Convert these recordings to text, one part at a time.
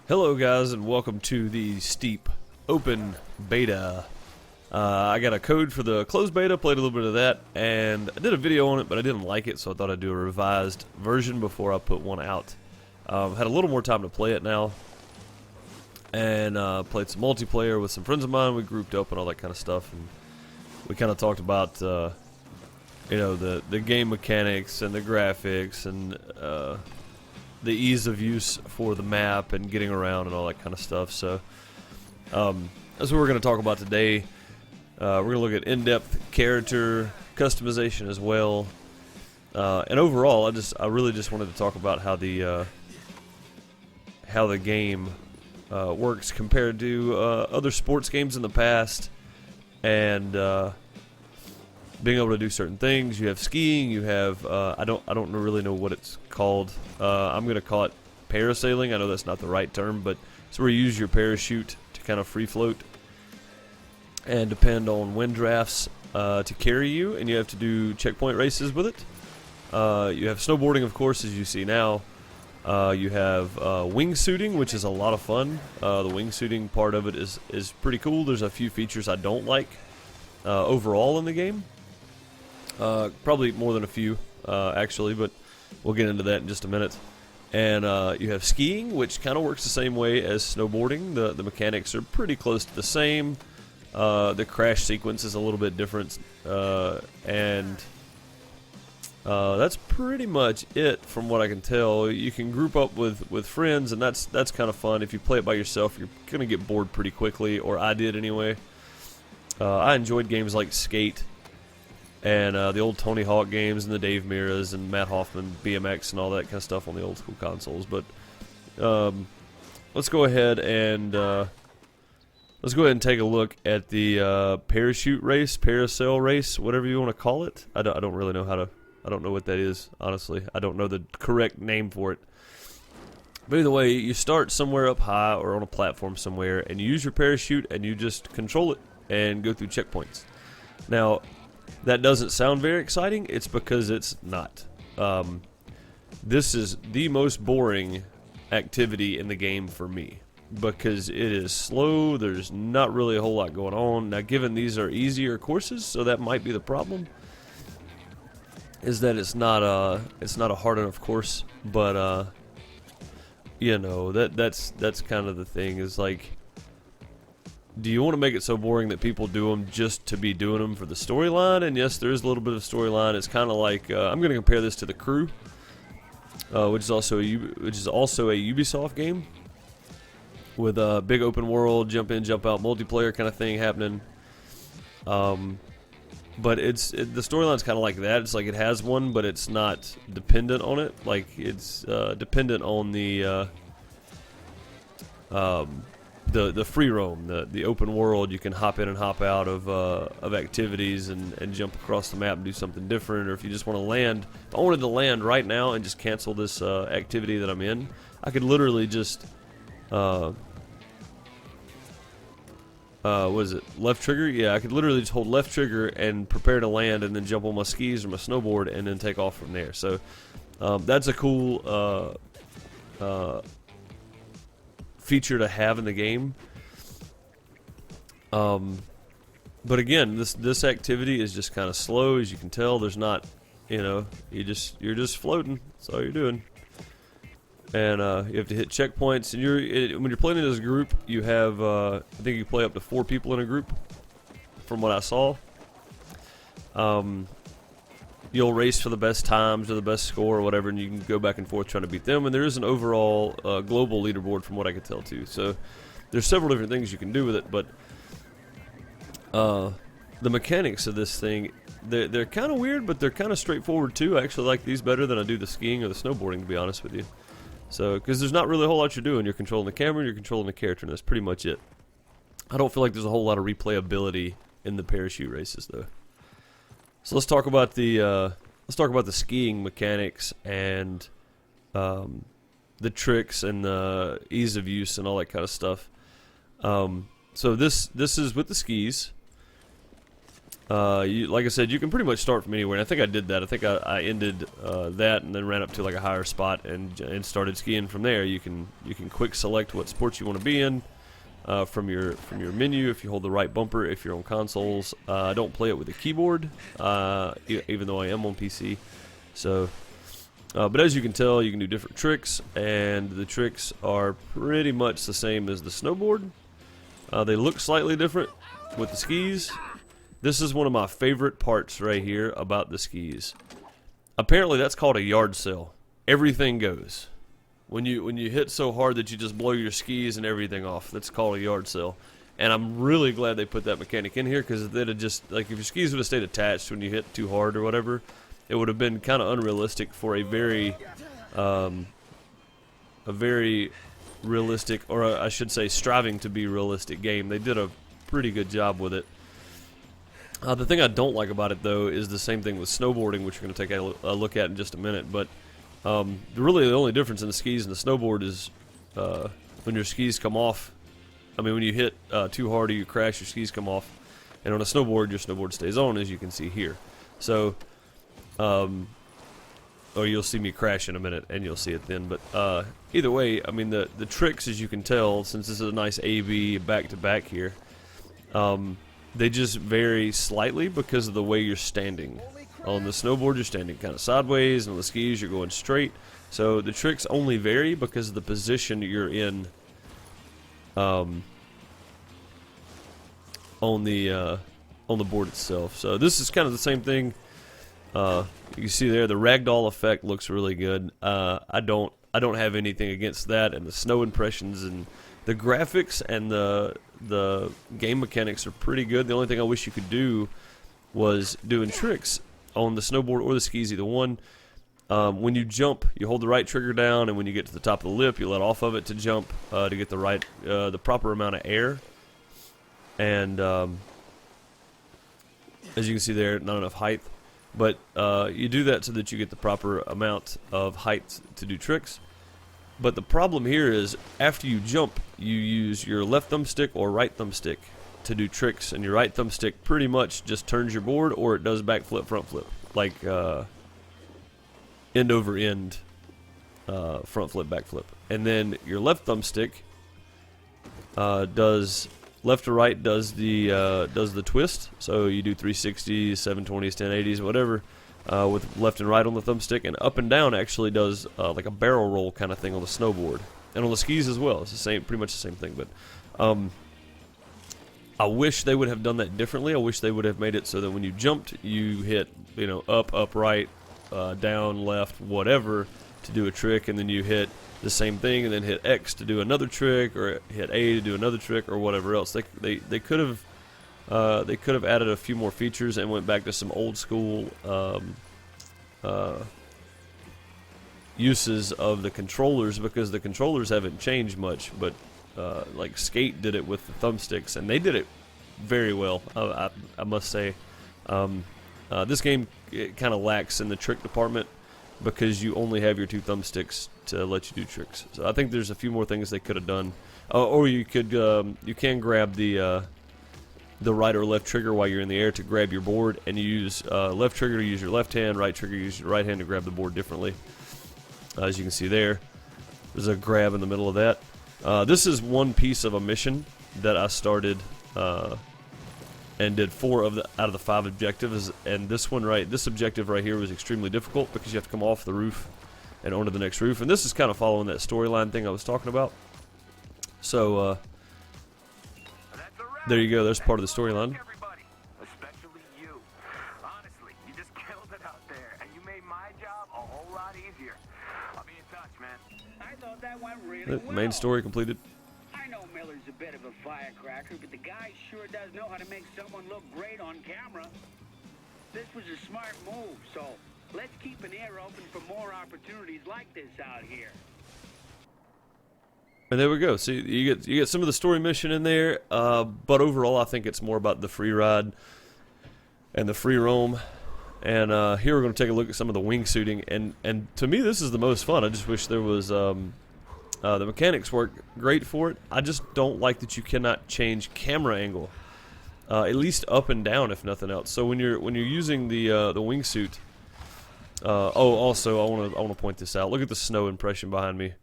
Hello guys and welcome to the Steep Open Beta. I got a code for the closed beta, played a little bit of that, and I did a video on it, but I didn't like it, so I thought I'd do a revised version before I put one out. Had a little more time to play it now, and played some multiplayer with some friends of mine. We grouped up and all that kind of stuff, and we kind of talked about, the game mechanics and the graphics and the ease of use for the map and getting around and all that kind of stuff. So that's what we're going to talk about today. We're going to look at in-depth character customization as well, and overall I really just wanted to talk about how the game works compared to other sports games in the past, and being able to do certain things. You have skiing, you have I don't really know what it's called. I'm gonna call it parasailing. I know that's not the right term, but it's where you use your parachute to kind of free float and depend on wind drafts to carry you, and you have to do checkpoint races with it. You have snowboarding, of course, as you see now. You have wingsuiting, which is a lot of fun. The wingsuiting part of it is pretty cool. There's a few features I don't like overall in the game. Probably more than a few, actually, but we'll get into that in just a minute. And you have skiing, which kind of works the same way as snowboarding. The mechanics are pretty close to the same. The crash sequence is a little bit different, and that's pretty much it from what I can tell. You can group up with friends, and that's kind of fun. If you play it by yourself, you're going to get bored pretty quickly, or I did anyway. I enjoyed games like Skate and the old Tony Hawk games and the Dave Miras and Matt Hoffman BMX and all that kind of stuff on the old school consoles. But let's go ahead and take a look at the parachute race, parasail race, whatever you want to call it. I don't really know I don't know what that is, honestly. I don't know the correct name for it. But either way, you start somewhere up high or on a platform somewhere, and you use your parachute and you just control it and go through checkpoints. Now, that doesn't sound very exciting. It's because it's not. This is the most boring activity in the game for me because it is slow. There's not really a whole lot going on. Now, given these are easier courses, so that might be the problem, is that it's not a hard enough course. But that's kind of the thing, is like, do you want to make it so boring that people do them just to be doing them for the storyline? And yes, there is a little bit of storyline. It's kind of like, I'm going to compare this to The Crew, which is also a Ubisoft game with a big open world, jump in, jump out multiplayer kind of thing happening. But the storyline's kind of like that. It's like it has one, but it's not dependent on it. Like, it's dependent on the free roam, the open world. You can hop in and hop out of activities and jump across the map and do something different. Or if you just want to land, if I wanted to land right now and just cancel this activity that I'm in, I could literally just what is it, left trigger? Yeah, I could literally just hold left trigger and prepare to land, and then jump on my skis or my snowboard and then take off from there. So that's a cool feature to have in the game. But again, this activity is just kind of slow, as you can tell. There's not, you're just floating. That's all you're doing. And you have to hit checkpoints. And when you're playing in this group, you have I think you play up to 4 people in a group, from what I saw. You'll race for the best times or the best score or whatever, and you can go back and forth trying to beat them. And there is an overall global leaderboard, from what I could tell too. So there's several different things you can do with it. But the mechanics of this thing, they're kind of weird, but they're kind of straightforward too. I actually like these better than I do the skiing or the snowboarding, to be honest with you. So, because there's not really a whole lot you're doing. You're controlling the camera, you're controlling the character, and that's pretty much it. I don't feel like there's a whole lot of replayability in the parachute races, though. So let's talk about the skiing mechanics and the tricks and the ease of use and all that kind of stuff. So this is with the skis, Like I said, you can pretty much start from anywhere. And I think I did that. I think I ended that and then ran up to like a higher spot and started skiing from there. You can quick select what sports you want to be in from your menu if you hold the right bumper. If you're on consoles, I don't play it with a keyboard, even though I am on PC. So, but as you can tell, you can do different tricks, and the tricks are pretty much the same as the snowboard. They look slightly different with the skis. This is one of my favorite parts right here about the skis. Apparently that's called a yard sale. Everything goes. When you hit so hard that you just blow your skis and everything off, that's called a yard sale. And I'm really glad they put that mechanic in here, because they'd have just, like, if your skis would have stayed attached when you hit too hard or whatever, it would have been kind of unrealistic for a very realistic, or I should say striving to be realistic game. They did a pretty good job with it. The thing I don't like about it, though, is the same thing with snowboarding, which we're going to take a look at in just a minute. But really the only difference in the skis and the snowboard is when your skis come off. I mean, when you hit too hard or you crash, your skis come off. And on a snowboard, your snowboard stays on, as you can see here. So, or you'll see me crash in a minute, and you'll see it then. But either way, I mean, the tricks, as you can tell, since this is a nice A-B back-to-back here, they just vary slightly because of the way you're standing. On the snowboard, you're standing kind of sideways, and on the skis, you're going straight. So the tricks only vary because of the position you're in on the board itself. So this is kind of the same thing. You see there, the ragdoll effect looks really good. I don't have anything against that, and the snow impressions and the graphics and the game mechanics are pretty good. The only thing I wish you could do was doing tricks on the snowboard or the skis, either one. When you jump, you hold the right trigger down, and when you get to the top of the lip, you let off of it to jump to get the proper amount of air. And as you can see there, not enough height. But you do that so that you get the proper amount of height to do tricks. But the problem here is, after you jump, you use your left thumbstick or right thumbstick to do tricks, and your right thumbstick pretty much just turns your board, or it does backflip, front flip, like end over end front flip, back flip. And then your left thumbstick does left to right, does the twist. So you do 360s, 720s, 1080s, whatever. With left and right on the thumbstick, and up and down actually does like a barrel roll kind of thing on the snowboard, and on the skis as well. It's the same, pretty much the same thing. But I wish they would have done that differently. I wish they would have made it so that when you jumped, you hit up, right, down, left, whatever to do a trick, and then you hit the same thing, and then hit X to do another trick, or hit A to do another trick, or whatever else. They could have. They could have added a few more features and went back to some old school uses of the controllers, because the controllers haven't changed much. But like Skate did it with the thumbsticks, and they did it very well, I must say. This game kind of lacks in the trick department because you only have your two thumbsticks to let you do tricks. So I think there's a few more things they could have done. Or you can grab the right or left trigger while you're in the air to grab your board, and you use left trigger to use your left hand, right trigger to use your right hand to grab the board differently. As you can see there's a grab in the middle of that. This is one piece of a mission that I started and did 4 out of the 5 objectives, and this objective right here was extremely difficult because you have to come off the roof and onto the next roof, and this is kind of following that storyline thing I was talking about. So there you go. There's part of the storyline. Especially you. Honestly, you just killed it out there, and you made my job a whole lot easier. I'll be in touch, man. I thought that went really well. Main story completed. I know Miller's a bit of a firecracker, but the guy sure does know how to make someone look great on camera. This was a smart move, so let's keep an ear open for more opportunities like this out here. And there we go. See, you get some of the story mission in there, but overall, I think it's more about the free ride and the free roam. And here we're going to take a look at some of the wingsuiting, and to me, this is the most fun. I just wish there was the mechanics work great for it. I just don't like that you cannot change camera angle. at least up and down, if nothing else. So when you're using the wingsuit, also I want to point this out. Look at the snow impression behind me.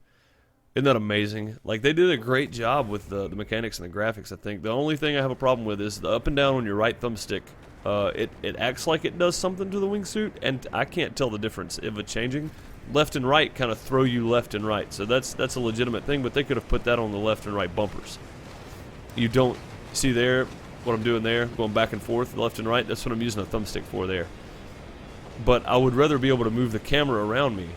Isn't that amazing? Like, they did a great job with the mechanics and the graphics, I think. The only thing I have a problem with is the up and down on your right thumbstick. It acts like it does something to the wingsuit, and I can't tell the difference of it changing. Left and right kind of throw you left and right, so that's a legitimate thing, but they could have put that on the left and right bumpers. You don't see there what I'm doing there, going back and forth, left and right. That's what I'm using a thumbstick for there. But I would rather be able to move the camera around me,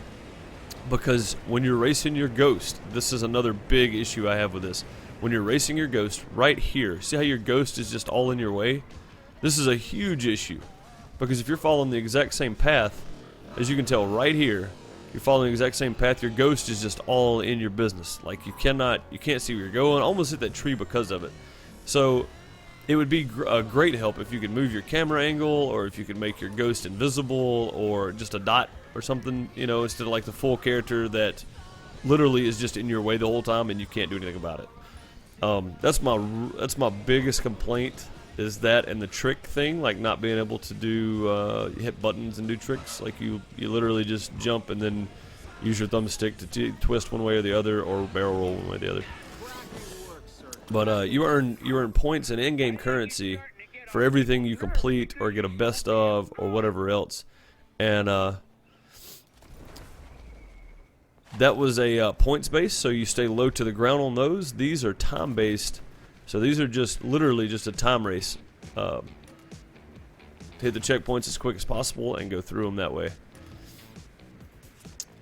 because when you're racing your Ghost, this is another big issue I have with this. When you're racing your Ghost right here, see how your Ghost is just all in your way? This is a huge issue, because if you're following the exact same path, as you can tell right here, you're following the exact same path, your Ghost is just all in your business. Like, you can't see where you're going, almost hit that tree because of it. So it would be a great help if you could move your camera angle, or if you could make your Ghost invisible, or just a dot or something, you know, instead of like the full character that literally is just in your way the whole time and you can't do anything about it. That's my biggest complaint, is that and the trick thing, like not being able to do hit buttons and do tricks. Like you literally just jump and then use your thumbstick to twist one way or the other, or barrel roll one way or the other. But you earn points and in-game currency for everything you complete or get a best of or whatever else. And that was a points based, so you stay low to the ground on those. These are time based, so these are just literally just a time race. Hit the checkpoints as quick as possible and go through them that way.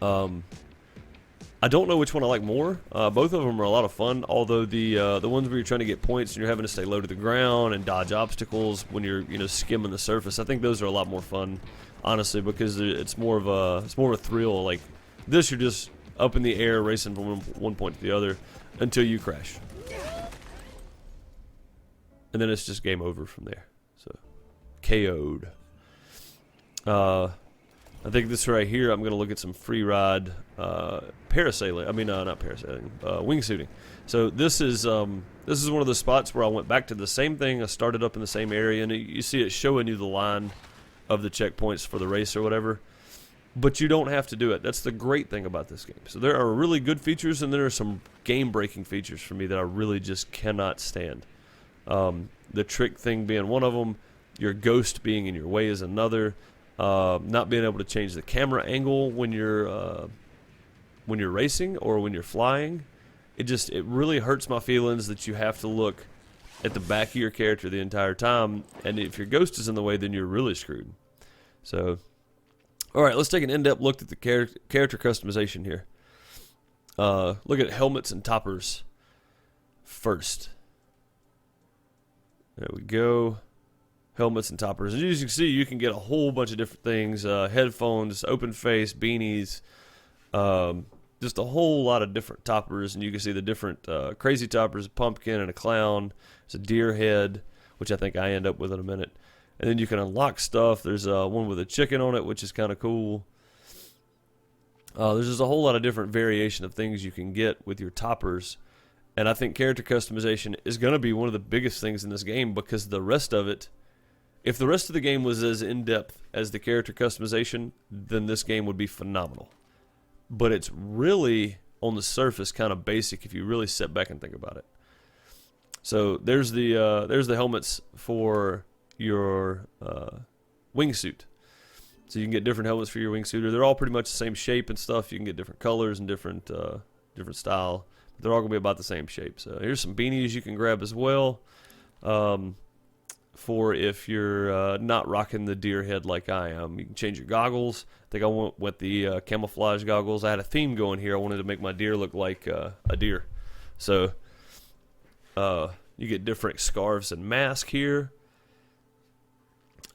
I don't know which one I like more. Both of them are a lot of fun, although the ones where you're trying to get points and you're having to stay low to the ground and dodge obstacles when you're skimming the surface, I think those are a lot more fun, honestly, because it's more of a thrill. Like this, you're just up in the air racing from one point to the other until you crash, and then it's just game over from there. So KO'd. I think this right here, I'm going to look at some free ride parasailing. I mean, not parasailing, wingsuiting. So this is one of the spots where I went back to the same thing. I started up in the same area, and you see it showing you the line of the checkpoints for the race or whatever. But you don't have to do it. That's the great thing about this game. So there are really good features, and there are some game-breaking features for me that I really just cannot stand. The trick thing being one of them, your Ghost being in your way is another. Not being able to change the camera angle when you're racing or when you're flying, it really hurts my feelings that you have to look at the back of your character the entire time, and if your Ghost is in the way, then you're really screwed. So, all right, let's take an in-depth look at the character customization here. Look at helmets and toppers first. There we go. Helmets and toppers. As you can see, you can get a whole bunch of different things. Headphones, open face, beanies, just a whole lot of different toppers. And you can see the different crazy toppers, a pumpkin and a clown. There's a deer head, which I think I end up with in a minute. And then you can unlock stuff. There's one with a chicken on it, which is kind of cool. There's just a whole lot of different variation of things you can get with your toppers. And I think character customization is going to be one of the biggest things in this game, because the rest of it, if the rest of the game was as in-depth as the character customization, then this game would be phenomenal. But it's really, on the surface, kind of basic if you really sit back and think about it. So there's the helmets for your wingsuit. So you can get different helmets for your wingsuit. They're all pretty much the same shape and stuff. You can get different colors and different style. But they're all going to be about the same shape. So here's some beanies you can grab as well. For if you're not rocking the deer head like I am. You can change your goggles. I think I went with the camouflage goggles. I had a theme going here. I wanted to make my deer look like a deer. So you get different scarves and masks here.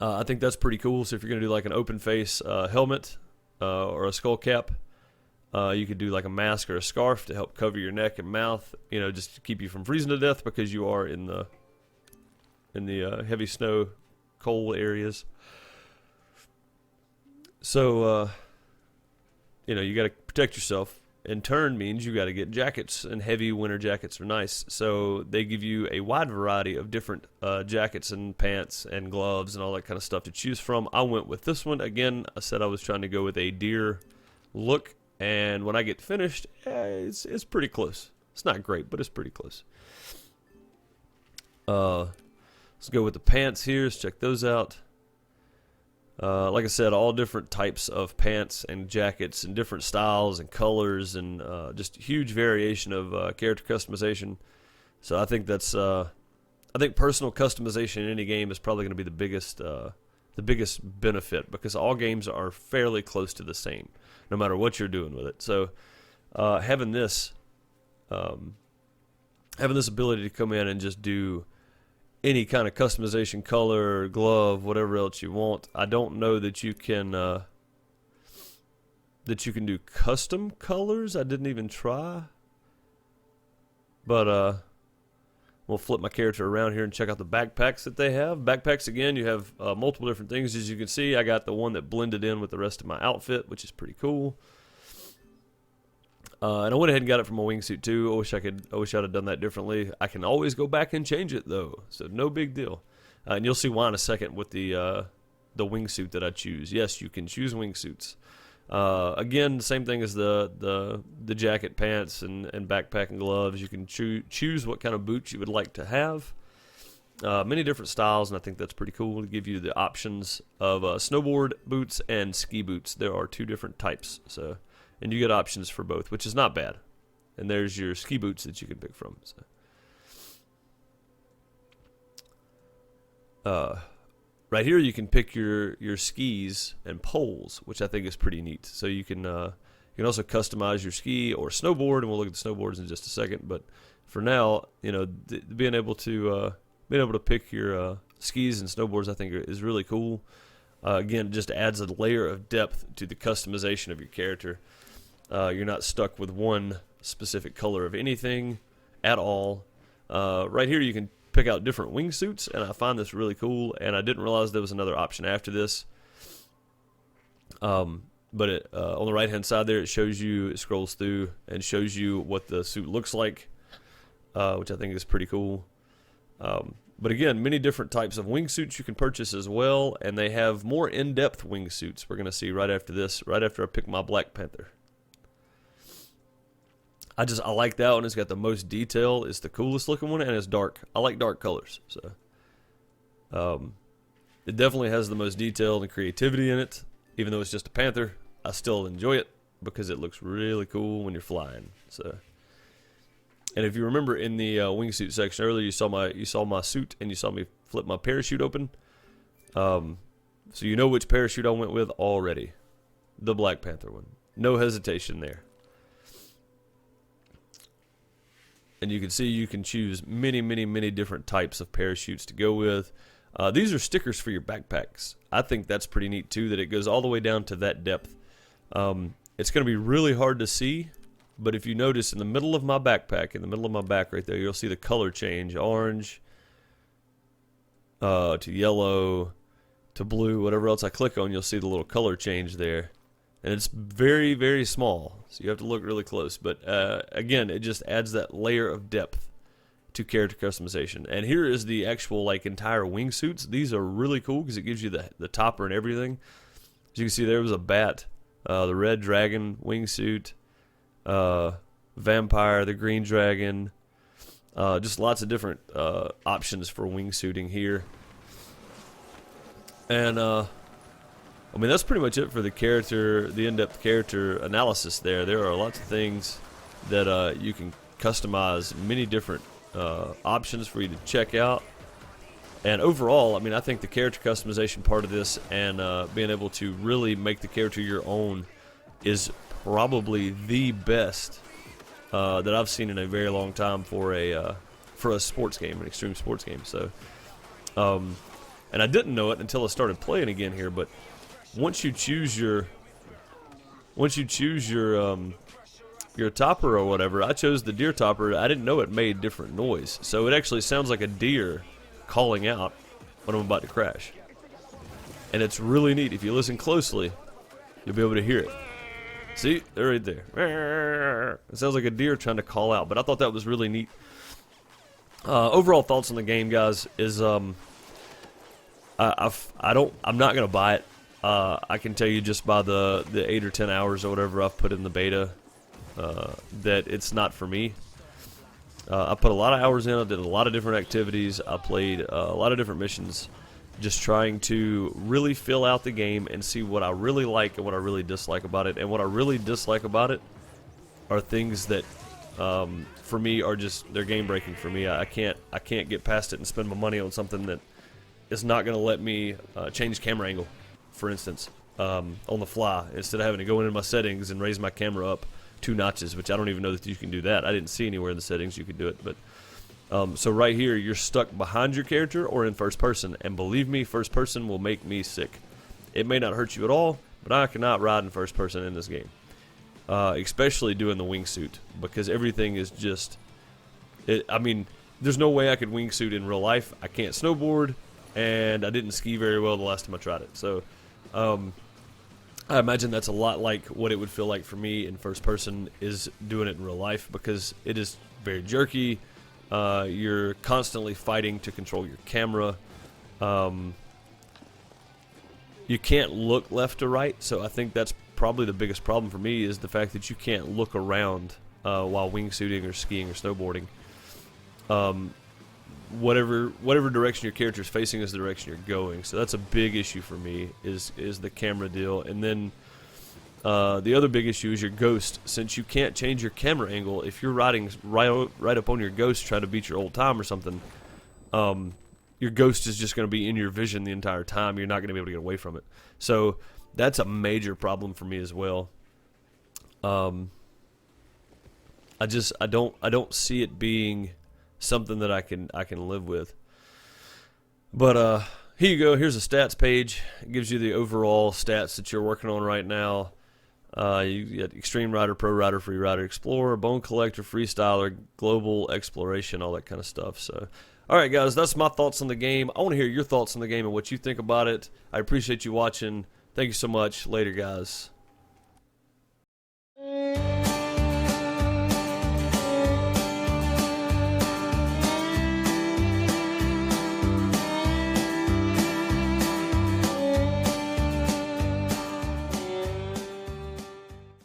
I think that's pretty cool. So if you're going to do like an open face helmet or a skull cap, you could do like a mask or a scarf to help cover your neck and mouth, just to keep you from freezing to death, because you are in the heavy snow, cold areas. So, you got to protect yourself. in turn means you got to get jackets, and heavy winter jackets are nice. So they give you a wide variety of different jackets and pants and gloves and all that kind of stuff to choose from. I went with this one. Again, I said I was trying to go with a deer look, and when I get finished, it's pretty close. It's not great, but it's pretty close. Let's go with the pants here. Let's check those out. Like I said, all different types of pants and jackets and different styles and colors and just huge variation of character customization. So I think that's I think personal customization in any game is probably going to be the biggest benefit, because all games are fairly close to the same, no matter what you're doing with it. So having this ability to come in and just do any kind of customization, color, glove, whatever else you want. I don't know that you can do custom colors. I didn't even try. But we'll flip my character around here and check out the backpacks that they have. Backpacks, again, you have multiple different things. As you can see, I got the one that blended in with the rest of my outfit, which is pretty cool. And I went ahead and got it from a wingsuit too. I wish I'd have done that differently. I can always go back and change it though, so no big deal. And you'll see why in a second with the wingsuit that I choose. Yes, you can choose wingsuits. Again, the same thing as the jacket, pants, and backpack and gloves. You can choose what kind of boots you would like to have. Many different styles, and I think that's pretty cool to give you the options of snowboard boots and ski boots. There are two different types, so. And you get options for both, which is not bad. And there's your ski boots that you can pick from. So. Right here you can pick your skis and poles, which I think is pretty neat. So you can also customize your ski or snowboard, and we'll look at the snowboards in just a second. But for now, being able to pick your skis and snowboards, I think is really cool. Again, it just adds a layer of depth to the customization of your character. You're not stuck with one specific color of anything at all. Right here you can pick out different wingsuits, and I find this really cool, and I didn't realize there was another option after this. But on the right hand side there, it scrolls through and shows you what the suit looks like, which I think is pretty cool. But again, many different types of wingsuits you can purchase as well, and they have more in-depth wingsuits we're going to see right after this, right after I pick my Black Panther. I like that one. It's got the most detail. It's the coolest looking one, and it's dark. I like dark colors, so it definitely has the most detail and creativity in it. Even though it's just a panther, I still enjoy it because it looks really cool when you're flying. So, and if you remember in the wingsuit section earlier, you saw my suit, and you saw me flip my parachute open. So you know which parachute I went with already, the Black Panther one. No hesitation there. And you can see you can choose many, many, many different types of parachutes to go with. These are stickers for your backpacks. I think that's pretty neat too, that it goes all the way down to that depth. It's going to be really hard to see, but if you notice in the middle of my backpack, in the middle of my back right there, you'll see the color change. Orange to yellow to blue, whatever else I click on, you'll see the little color change there. And it's very, very small, so you have to look really close. But again, it just adds that layer of depth to character customization. And here is the actual entire wingsuits. These are really cool because it gives you the topper and everything. As you can see, there was a bat, the red dragon wingsuit, vampire, the green dragon. Just lots of different options for wingsuiting here. And that's pretty much it for the in-depth character analysis there. There are lots of things that you can customize, many different options for you to check out. And overall, I think the character customization part of this and being able to really make the character your own is probably the best that I've seen in a very long time for a sports game, an extreme sports game. So, and I didn't know it until I started playing again here, but once you choose your topper or whatever, I chose the deer topper. I didn't know it made different noise, so it actually sounds like a deer calling out when I'm about to crash. And it's really neat. If you listen closely, you'll be able to hear it. See, they're right there. It sounds like a deer trying to call out, but I thought that was really neat. Overall thoughts on the game, guys, is I'm not gonna buy it. I can tell you just by the 8 or 10 hours or whatever I've put in the beta that it's not for me. I put a lot of hours in. I did a lot of different activities. I played a lot of different missions, just trying to really fill out the game and see what I really like and what I really dislike about it. And what I really dislike about it are things that, for me, are just they're game breaking for me. I can't get past it and spend my money on something that is not going to let me change camera angle, for instance, on the fly, instead of having to go into my settings and raise my camera up 2 notches, which I don't even know that you can do that. I didn't see anywhere in the settings you could do it, but so right here you're stuck behind your character or in first person, and believe me, first person will make me sick. It may not hurt you at all, but I cannot ride in first person in this game, especially doing the wingsuit, because everything is just I mean, there's no way I could wingsuit in real life. I can't snowboard, and I didn't ski very well the last time I tried it, so I imagine that's a lot like what it would feel like for me in first person is doing it in real life, because it is very jerky. You're constantly fighting to control your camera. You can't look left or right, so I think that's probably the biggest problem for me, is the fact that you can't look around while wingsuiting or skiing or snowboarding. Whatever direction your character is facing is the direction you're going. So that's a big issue for me, is the camera deal. And then the other big issue is your ghost. Since you can't change your camera angle, if you're riding right up on your ghost trying to beat your old time or something, your ghost is just going to be in your vision the entire time. You're not going to be able to get away from it. So that's a major problem for me as well. I don't see it being something that I can live with. But here you go. Here's a stats page. It gives you the overall stats that you're working on right now. You get Extreme Rider, Pro Rider, Free Rider, Explorer, Bone Collector, Freestyler, Global Exploration, all that kind of stuff. So, all right, guys, that's my thoughts on the game. I want to hear your thoughts on the game and what you think about it. I appreciate you watching. Thank you so much. Later, guys.